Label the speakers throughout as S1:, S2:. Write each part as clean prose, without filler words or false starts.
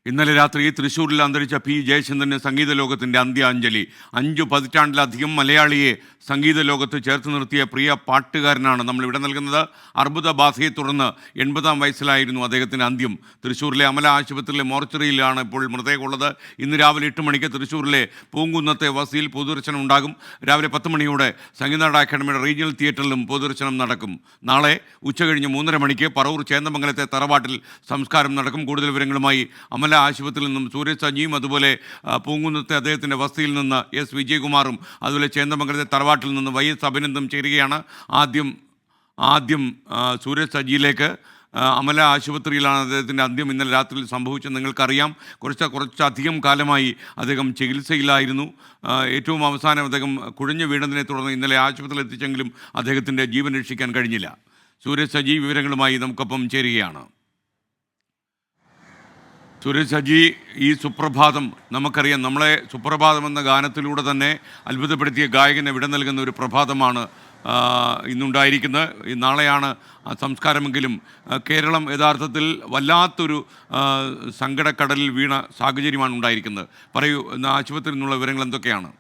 S1: ഇന്നലെ രാത്രി തൃശ്ശൂരിൽ അന്തരിച്ച പി ജയചന്ദ്രന് സംഗീത ലോകത്തിൻ്റെ അന്ത്യാഞ്ജലി. 5 പതിറ്റാണ്ടിലധികം മലയാളിയെ സംഗീത ലോകത്ത് ചേർത്ത് നിർത്തിയ പ്രിയ പാട്ടുകാരനാണ് നമ്മൾ ഇവിടെ നൽകുന്നത്. അർബുദബാധയെ തുടർന്ന് 80-ാം വയസ്സിലായിരുന്നു അദ്ദേഹത്തിൻ്റെ അന്ത്യം. തൃശ്ശൂരിലെ അമല ആശുപത്രിയിലെ മോർച്ചറിയിലാണ് ഇപ്പോൾ മൃതദേഹമുള്ളത്. ഇന്ന് രാവിലെ 8 മണിക്ക് തൃശ്ശൂരിലെ പൂങ്കുന്നത്തെ വസതിയിൽ പൊതുദർശനം ഉണ്ടാകും. രാവിലെ 10 മണിയോടെ സംഗീത അക്കാദമിയുടെ റീജിയണൽ തിയേറ്ററിലും പൊതുദർശനം നടക്കും. നാളെ ഉച്ചകഴിഞ്ഞ് 3:30 മണിക്ക് പറവൂർ ചേന്ദമംഗലത്തെ തറവാട്ടിൽ സംസ്കാരം നടക്കും. കൂടുതൽ വിവരങ്ങളുമായി അമല ആശുപത്രിയിൽ നിന്നും സൂരജ് സജിയും, അതുപോലെ പൂങ്കുന്നത്തെ അദ്ദേഹത്തിൻ്റെ വസതിയിൽ നിന്ന് എസ് വിജയകുമാറും, അതുപോലെ ചേന്ദമംഗലത്തെ തറവാട്ടിൽ നിന്ന് വൈ എസ് അഭിനന്ദും ചേരുകയാണ്. ആദ്യം സൂരജ് സജിയിലേക്ക്. അമല ആശുപത്രിയിലാണ് അദ്ദേഹത്തിൻ്റെ അന്ത്യം ഇന്നലെ രാത്രിയിൽ സംഭവിച്ചത്. നിങ്ങൾക്കറിയാം, കുറച്ചധികം കാലമായി അദ്ദേഹം ചികിത്സയിലായിരുന്നു. ഏറ്റവും അവസാനം അദ്ദേഹം കുഴഞ്ഞു വീണതിനെ തുടർന്ന് ഇന്നലെ ആശുപത്രിയിൽ എത്തിച്ചെങ്കിലും അദ്ദേഹത്തിൻ്റെ ജീവൻ രക്ഷിക്കാൻ കഴിഞ്ഞില്ല. സൂരജ് സജി വിവരങ്ങളുമായി നമുക്കൊപ്പം ചേരുകയാണ്. സൂരജ് സജി, ഈ സുപ്രഭാതം നമുക്കറിയാം, നമ്മളെ സുപ്രഭാതം എന്ന ഗാനത്തിലൂടെ തന്നെ അത്ഭുതപ്പെടുത്തിയ ഗായകന് വിട നൽകുന്ന ഒരു പ്രഭാതമാണ് ഇന്നുണ്ടായിരിക്കുന്നത്. നാളെയാണ് സംസ്കാരമെങ്കിലും കേരളം യഥാർത്ഥത്തിൽ വല്ലാത്തൊരു സങ്കടക്കടലിൽ വീണ സാഹചര്യമാണ് ഉണ്ടായിരിക്കുന്നത്. പറയൂ, ആശുപത്രിയിൽ നിന്നുള്ള വിവരങ്ങൾ എന്തൊക്കെയാണ്?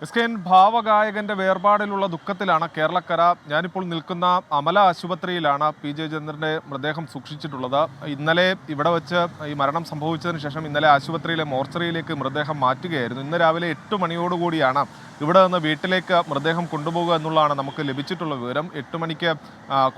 S2: എസ്കെൻ, ഭാവഗായകന്റെ വേർപാടിലുള്ള ദുഃഖത്തിലാണ് കേരളക്കര. ഞാനിപ്പോൾ നിൽക്കുന്ന അമല ആശുപത്രിയിലാണ് പി ജയചന്ദ്രന്റെ മൃതദേഹം സൂക്ഷിച്ചിട്ടുള്ളത്. ഇന്നലെ ഇവിടെ വെച്ച് ഈ മരണം സംഭവിച്ചതിന് ശേഷം ഇന്നലെ ആശുപത്രിയിലെ മോർച്ചറിയിലേക്ക് മൃതദേഹം മാറ്റുകയായിരുന്നു. ഇന്ന് രാവിലെ 8 മണിയോടുകൂടിയാണ് ഇവിടെ നിന്ന് വീട്ടിലേക്ക് മൃതദേഹം കൊണ്ടുപോകുക എന്നുള്ളതാണ് നമുക്ക് ലഭിച്ചിട്ടുള്ള വിവരം. 8 മണിക്ക്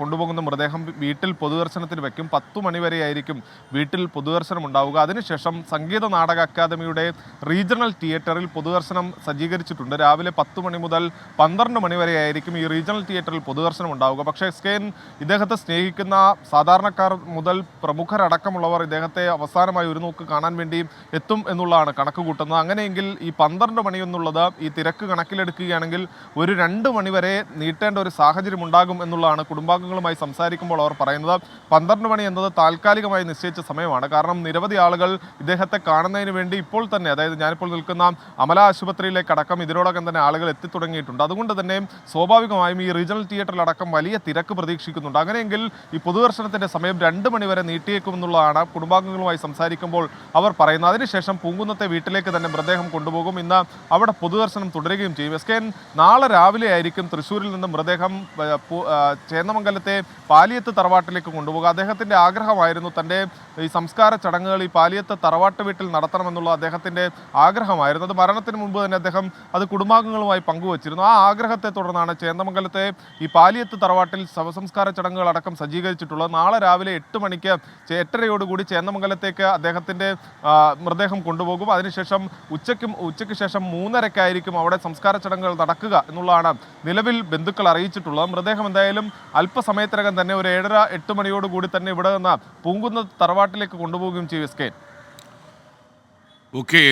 S2: കൊണ്ടുപോകുന്ന മൃതദേഹം വീട്ടിൽ പൊതുദർശനത്തിന് വയ്ക്കും. 10 മണിവരെയായിരിക്കും വീട്ടിൽ പൊതുദർശനം ഉണ്ടാവുക. അതിനുശേഷം സംഗീത നാടക അക്കാദമിയുടെ റീജിയണൽ തിയേറ്ററിൽ പൊതുദർശനം സജ്ജീകരിച്ചിട്ടുണ്ട്. രാവിലെ 10 മണി മുതൽ 12 മണി വരെയായിരിക്കും ഈ റീജിയണൽ തിയേറ്ററിൽ പൊതുദർശനം ഉണ്ടാവുക. പക്ഷേ സ്കെൻ, ഇദ്ദേഹത്തെ സ്നേഹിക്കുന്ന സാധാരണക്കാർ മുതൽ പ്രമുഖരടക്കമുള്ളവർ ഇദ്ദേഹത്തെ അവസാനമായി ഒരു നോക്ക് കാണാൻ വേണ്ടി എത്തും എന്നുള്ളതാണ് കണക്ക് കൂട്ടുന്നത്. അങ്ങനെയെങ്കിൽ ഈ 12 മണി എന്നുള്ളത് ഈ തിരക്ക് കണക്കിലെടുക്കുകയാണെങ്കിൽ ഒരു 2 മണി വരെ നീട്ടേണ്ട ഒരു സാഹചര്യം ഉണ്ടാകും എന്നുള്ളതാണ് കുടുംബാംഗങ്ങളുമായി സംസാരിക്കുമ്പോൾ അവർ പറയുന്നത്. 12 മണി എന്നത് താൽക്കാലികമായി നിശ്ചയിച്ച സമയമാണ്. കാരണം നിരവധി ആളുകൾ ഇദ്ദേഹത്തെ കാണുന്നതിന് വേണ്ടി ഇപ്പോൾ തന്നെ, അതായത് ഞാനിപ്പോൾ നിൽക്കുന്ന അമല ആശുപത്രിയിലേക്കടക്കം ഇതിനോടകം തന്നെ ആളുകൾ എത്തിത്തുടങ്ങിയിട്ടുണ്ട്. അതുകൊണ്ട് തന്നെ സ്വാഭാവികമായും ഈ റീജിയണൽ തിയേറ്ററിലടക്കം വലിയ തിരക്ക് പ്രതീക്ഷിക്കുന്നുണ്ട്. അങ്ങനെയെങ്കിൽ ഈ പൊതുദർശനത്തിൻ്റെ സമയം 2 മണി വരെ നീട്ടിയേക്കുമെന്നുള്ളതാണ് കുടുംബാംഗങ്ങളുമായി സംസാരിക്കുമ്പോൾ അവർ പറയുന്നത്. അതിനുശേഷം പൂങ്കുന്നത്തെ വീട്ടിലേക്ക് തന്നെ മൃതദേഹം കൊണ്ടുപോകും. ഇന്ന് അവിടെ പൊതുദർശനം തുടരുകയും ചെയ്യും. എസ്കെൻ, നാളെ രാവിലെ ആയിരിക്കും തൃശ്ശൂരിൽ നിന്ന് മൃതദേഹം ചേന്ദമംഗലത്തെ പാലിയത്ത് തറവാട്ടിലേക്ക് കൊണ്ടുപോകുക. അദ്ദേഹത്തിൻ്റെ ആഗ്രഹമായിരുന്നു തൻ്റെ ഈ സംസ്കാര ചടങ്ങുകൾ ഈ പാലിയത്ത് തറവാട്ട് വീട്ടിൽ നടത്തണമെന്നുള്ള അദ്ദേഹത്തിൻ്റെ ആഗ്രഹമായിരുന്നു. അത് മരണത്തിന് മുമ്പ് തന്നെ അദ്ദേഹം അത് കുടുംബാംഗങ്ങളുമായി പങ്കുവച്ചിരുന്നു. ആ ആഗ്രഹത്തെ തുടർന്നാണ് ചേന്ദമംഗലത്തെ ഈ പാലിയത്ത് തറവാട്ടിൽ ശവസംസ്കാര ചടങ്ങുകൾ അടക്കം സജ്ജീകരിച്ചിട്ടുള്ളത്. നാളെ രാവിലെ 8 മണിക്ക് 8:30 ചേന്ദമംഗലത്തേക്ക് അദ്ദേഹത്തിൻ്റെ മൃതദേഹം കൊണ്ടുപോകും. അതിനുശേഷം ഉച്ചയ്ക്ക് ശേഷം 3:30 അവിടെ സംസ്കാര ചടങ്ങുകൾ നടക്കുക എന്നുള്ളതാണ് നിലവിൽ ബന്ധുക്കൾ അറിയിച്ചിട്ടുള്ളത്. മൃതദേഹം എന്തായാലും അല്പസമയത്തിനകം തന്നെ ഒരു 7:30-8 മണിയോടുകൂടി തന്നെ ഇവിടെ നിന്ന് പൂങ്കുന്ന തറവാട്ടിലേക്ക് കൊണ്ടുപോവുകയും ചെയ്യും. എസ്കെ,
S1: ഓക്കെ,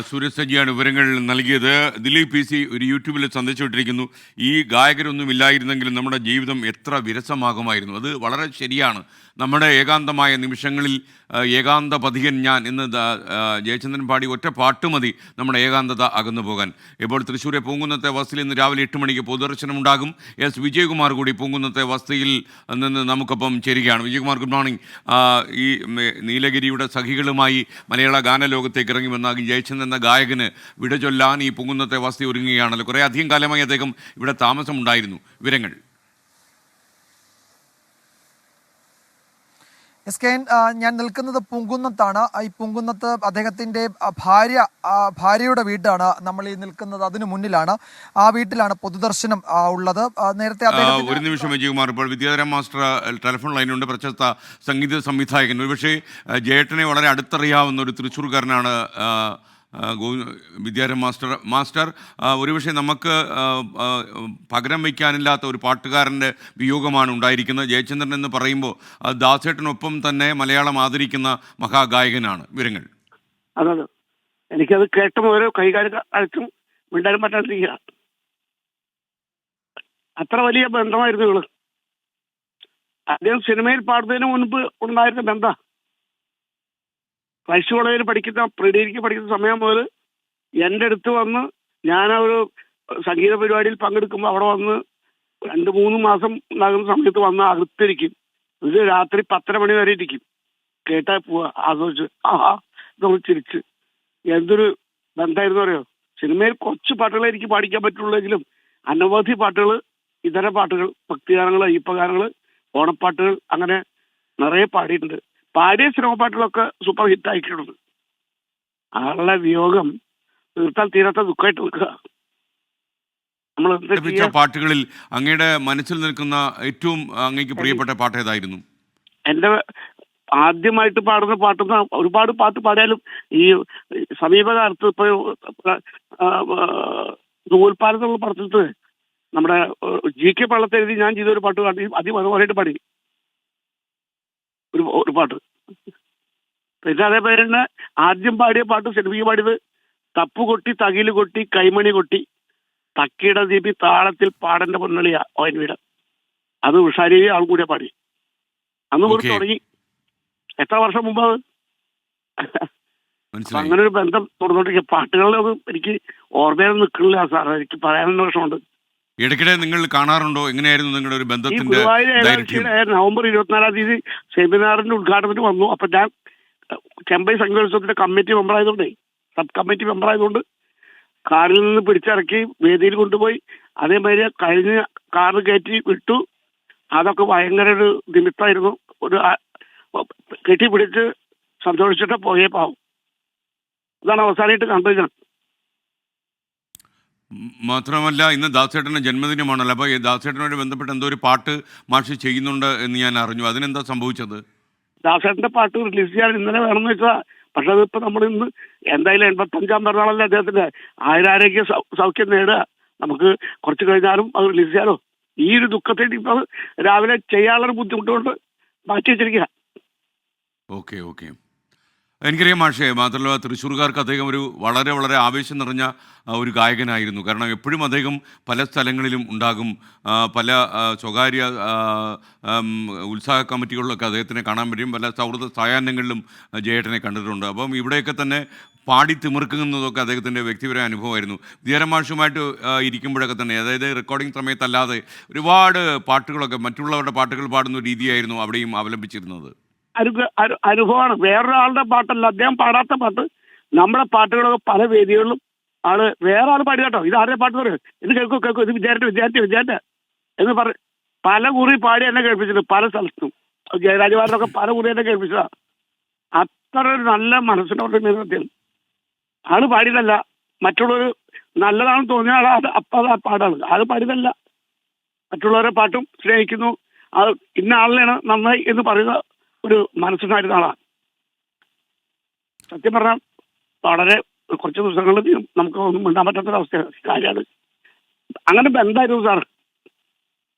S1: സൂരജ് സജിയാണ് വിവരങ്ങൾ നൽകിയത്. ദിലീപ് PC ഒരു യൂട്യൂബിൽ സന്ദേശിച്ചിട്ടിരിക്കുന്നു, ഈ ഗായകരൊന്നും ഇല്ലായിരുന്നെങ്കിലും നമ്മുടെ ജീവിതം എത്ര വിരസമാകുമായിരുന്നു. അത് വളരെ ശരിയാണ്. നമ്മുടെ ഏകാന്തമായ നിമിഷങ്ങളിൽ ഏകാന്ത പതികൻ ഞാൻ എന്ന് ജയചന്ദ്രൻ പാടി ഒറ്റ പാട്ട് മതി നമ്മുടെ ഏകാന്തത അകന്നു പോകാൻ. ഇപ്പോൾ തൃശ്ശൂരെ പൂങ്കുന്നത്തെ വസതിയിൽ ഇന്ന് രാവിലെ 8 മണിക്ക് പൊതുദർശനം ഉണ്ടാകും. എസ് വിജയകുമാർ കൂടി പൂങ്കുന്നത്തെ വസതിയിൽ നിന്ന് നമുക്കൊപ്പം ചേരുകയാണ്. Vijayakumar, good morning. ഈ നീലഗിരിയുടെ സഖികളുമായി മലയാള ഗാനലോകത്തേക്ക് ഇറങ്ങി വന്ന ജയചന്ദ്രൻ എന്ന ഗായകന് വിട ചൊല്ലാൻ ഈ പൂങ്കുന്നത്തെ വസതി ഒരുങ്ങുകയാണല്ലോ. കുറേ അധികം കാലമായി അദ്ദേഹം ഇവിടെ താമസമുണ്ടായിരുന്നു. വിവരങ്ങൾ?
S3: എസ്കെൻ, ഞാൻ നിൽക്കുന്നത് പൂങ്കുന്നത്താണ്. ഈ പൂങ്കുന്നത്ത് അദ്ദേഹത്തിൻ്റെ ഭാര്യയുടെ വീടാണ് നമ്മൾ ഈ നിൽക്കുന്നത്. അതിനു മുന്നിലാണ്, ആ വീട്ടിലാണ് പൊതുദർശനം ഉള്ളത്. നേരത്തെ
S1: ഒരു നിമിഷം വിജയകുമാർ, ഇപ്പോൾ വിദ്യാധരൻ മാസ്റ്റർ ടെലിഫോൺ ലൈനുണ്ട്, പ്രശസ്ത സംഗീത സംവിധായകൻ. ഒരുപക്ഷെ ജയേട്ടനെ വളരെ അടുത്തറിയാവുന്ന ഒരു തൃശ്ശൂർക്കാരനാണ് വിദ്യാധരൻ മാസ്റ്റർ. ഒരുപക്ഷെ നമുക്ക് പകരം വയ്ക്കാനില്ലാത്ത ഒരു പാട്ടുകാരൻ്റെ വിയോഗമാണ് ഉണ്ടായിരിക്കുന്നത്. ജയചന്ദ്രൻ എന്ന് പറയുമ്പോൾ ദാസേട്ടനൊപ്പം തന്നെ മലയാളം ആദരിക്കുന്ന മഹാഗായകനാണ്. വിവരങ്ങൾ?
S4: അതെ, എനിക്കത് കേട്ട ഓരോ കൈകാര്യം അയച്ചും മിണ്ടാനും പറ്റാതിരിക്കുക. അത്ര വലിയ ബന്ധമായിരുന്നു ഇവള്. അദ്ദേഹം സിനിമയിൽ പാടുന്നതിന് മുൻപ് ഉണ്ടായിരുന്ന ബന്ധം. ക്രൈസ്റ്റ് കോളേജിൽ ഡിഗ്രിക്ക് പഠിക്കുന്ന സമയം മുതൽ എൻ്റെ അടുത്ത് വന്ന്, ഞാൻ ഒരു സംഗീത പരിപാടിയിൽ പങ്കെടുക്കുമ്പോൾ അവിടെ വന്ന് 2-3 മാസം ഉണ്ടാകുന്ന സമയത്ത് വന്ന് അടുത്തിരിക്കും. ഇത് രാത്രി 10:30 മണി വരെ ഇരിക്കും. കേട്ടാ പോവാ, ആഘോഷിച്ച് ആഹാ നമ്മൾ ചിരിച്ച്. എന്തൊരു ബന്ധമായിരുന്നു അറിയോ. സിനിമയിൽ കുറച്ച് പാട്ടുകളെ എനിക്ക് പാടിക്കാൻ പറ്റുള്ളെങ്കിലും അനവധി പാട്ടുകൾ, ഇതര പാട്ടുകൾ, ഭക്തിഗാനങ്ങൾ, അയ്യപ്പഗാനങ്ങൾ, ഓണപ്പാട്ടുകൾ, അങ്ങനെ നിറയെ പാടിയിട്ടുണ്ട്. പാടിയ സിനിമ പാട്ടുകളൊക്കെ സൂപ്പർ ഹിറ്റ് ആയിട്ടുണ്ട്. ആളുടെ വിയോഗം തീർത്താൽ തീരാത്ത ദുഃഖമായിട്ട് നിൽക്കുക. നമ്മൾ എന്താ
S1: ലഭിച്ച
S4: ചെയ്യാ?
S1: പാട്ടുകളിൽ അങ്ങയുടെ മനസ്സിൽ നിൽക്കുന്ന ഏറ്റവും അങ്ങേക്ക് പ്രിയപ്പെട്ട പാട്ട് ഏതായിരുന്നു?
S4: എന്റെ ആദ്യമായിട്ട് പാടുന്ന പാട്ടെന്ന് ഒരുപാട് പാട്ട് പാടിയാലും ഈ സമീപകാലത്ത് ഇപ്പൊ നൂൽപ്പാലത്തുള്ള പടത്തിലത്ത് നമ്മുടെ GK പള്ളത്തെഴുതി ഞാൻ ചെയ്തൊരു പാട്ട് പാടി അതിമനോഹരമായിട്ട് പാടി ഒരു പാട്ട്. പിന്നെ അതേപോലെ തന്നെ ആദ്യം പാടിയ പാട്ട് സിനിമയ്ക്ക് പാടിയത് തപ്പു കൊട്ടി തകില് കൊട്ടി കൈമണി കൊട്ടി തക്കിട ദീപി താളത്തിൽ പാടന്റെ പൊന്നളിയ ഓയൻവീട്. അത് ഉഷാരി ആൾ കൂടെ പാടി. അന്ന് കൂടി
S1: Okay.
S4: തുടങ്ങി. എത്ര വർഷം മുമ്പ് അത്?
S1: മനസ്സിലായി.
S4: അങ്ങനെ ഒരു ബന്ധം തുടർന്നോണ്ടിരിക്കുക. പാട്ടുകളിലൊന്നും എനിക്ക് ഓർമ്മയൊന്നും നിൽക്കുന്നില്ല സാർ. എനിക്ക് പറയാനുള്ള വിഷമമുണ്ട്.
S1: ഇടയ്ക്കിടെ നിങ്ങൾ കാണാറുണ്ടോ? എങ്ങനെയായിരുന്നു നിങ്ങളുടെ ഒരു
S4: ഈ
S1: ബന്ധത്തിന്റെ
S4: ഗുരുവായൂർ
S1: ദൈർഘ്യം?
S4: ഏകാദശിയുടെ നവംബർ 24-ാം തീയതി സെമിനാറിന്റെ ഉദ്ഘാടനത്തിന് വന്നു. അപ്പൊ ഞാൻ ചെമ്പൈ സംഘോത്സവത്തിന്റെ കമ്മിറ്റി മെമ്പർ ആയതുകൊണ്ടേ, സബ് കമ്മിറ്റി മെമ്പർ ആയതുകൊണ്ട് കാറിൽ നിന്ന് പിടിച്ചിറക്കി വേദിയിൽ കൊണ്ടുപോയി അതേമാതിരി കഴിഞ്ഞ് കാറിൽ കയറ്റി വിട്ടു. അതൊക്കെ ഭയങ്കര ഒരു നിമിത്തമായിരുന്നു. ഒരു കെട്ടിപ്പിടിച്ച് സന്തോഷിച്ചിട്ട് പോയേ പാവും. അതാണ് അവസാനമായിട്ട് കണ്ടത് ഞാൻ.
S1: മാത്രമല്ല ഇന്ന് ദാസേട്ടൻ്റെ ജന്മദിനമാണല്ലോ. അപ്പോൾ ഈ ദാസേട്ടനുമായി ബന്ധപ്പെട്ട് എന്തോ ഒരു പാട്ട് മാഷ് ചെയ്യുന്നുണ്ട് എന്ന് ഞാൻ അറിഞ്ഞു. അതിനെന്താ സംഭവിച്ചത്?
S4: ദാസേട്ടന്റെ പാട്ട് റിലീസ് ചെയ്യാൻ ഇന്നലെ വേണമെന്ന് വെച്ചാൽ, പക്ഷെ അതിപ്പോ നമ്മൾ ഇന്ന് എന്തായാലും 85-ാം പിറന്നാളല്ലേ അദ്ദേഹത്തിന്റെ. ആരോഗ്യ സൗഖ്യം നേടുക. നമുക്ക് കുറച്ച് കഴിഞ്ഞാലും അത് റിലീസ് ചെയ്യാലോ. ഈ ഒരു ദുഃഖത്തിൽ ഇപ്പൊ രാവിലെ ചെയ്യാനുള്ളൊരു ബുദ്ധിമുട്ടുകൊണ്ട് മാറ്റി വെച്ചിരിക്കുക.
S1: Okay okay. എനിക്കറിയാം മാഷേ. മാത്രമല്ല തൃശ്ശൂർക്കാർക്ക് അദ്ദേഹം ഒരു വളരെ വളരെ ആവേശം നിറഞ്ഞ ഒരു ഗായകനായിരുന്നു. കാരണം എപ്പോഴും അദ്ദേഹം പല സ്ഥലങ്ങളിലും ഉണ്ടാകും. പല സ്വകാര്യ ഉത്സാഹ കമ്മിറ്റികളിലൊക്കെ അദ്ദേഹത്തിനെ കാണാൻ പറ്റും. പല സൗഹൃദ സായാഹ്നങ്ങളിലും ജയേട്ടനെ കണ്ടിട്ടുണ്ട്. അപ്പം ഇവിടെയൊക്കെ തന്നെ പാടി തിമിർക്കുന്നതൊക്കെ അദ്ദേഹത്തിൻ്റെ വ്യക്തിപരമായ അനുഭവമായിരുന്നു. വിദ്യാരം മാഷുമായിട്ട് ഇരിക്കുമ്പോഴൊക്കെ തന്നെ, അതായത് റെക്കോർഡിംഗ് സമയത്തല്ലാതെ ഒരുപാട് പാട്ടുകളൊക്കെ മറ്റുള്ളവരുടെ പാട്ടുകൾ പാടുന്ന രീതിയായിരുന്നു അവിടെയും അവലംബിച്ചിരുന്നത്.
S4: അനുഭവമാണ്. വേറൊരാളുടെ പാട്ടല്ല, അദ്ദേഹം പാടാത്ത പാട്ട്. നമ്മുടെ പാട്ടുകളൊക്കെ പല വേദികളിലും ആള് വേറെ ആൾ പാടി കേട്ടോ. ഇത് ആരുടെ പാട്ട് പറയും, ഇത് കേൾക്കും, ഇത് വിചാരിച്ച എന്ന് പറ പല കുറി പാടി എന്നെ കേൾപ്പിച്ചിട്ടുണ്ട്. പല സ്ഥലത്തും ജയരാജവാരനൊക്കെ പല കുറി എന്നെ കേൾപ്പിച്ചതാ. അത്ര ഒരു നല്ല മനസ്സിനോട് അദ്ദേഹം ആള് പാടിയതല്ല. മറ്റുള്ളവർ നല്ലതാണെന്ന് തോന്നിയ ആൾ അപ്പം ആ പാടാണ്. ആള് പാടിയതല്ല. മറ്റുള്ളവരുടെ പാട്ടും സ്നേഹിക്കുന്നു. അത് ഇന്ന ആളിനാണ് നന്നായി എന്ന് പറയുന്ന ഒരു മനസ്സിനായിരുന്ന ആളാണ്. സത്യം പറഞ്ഞാൽ വളരെ കുറച്ച് ദിവസങ്ങളിൽ നമുക്ക് ഒന്നും മിണ്ടാൻ പറ്റാത്തൊരവസ്ഥ കാര്യമാണ്. അങ്ങനെ ബന്ധമായിരുന്നു സാർ.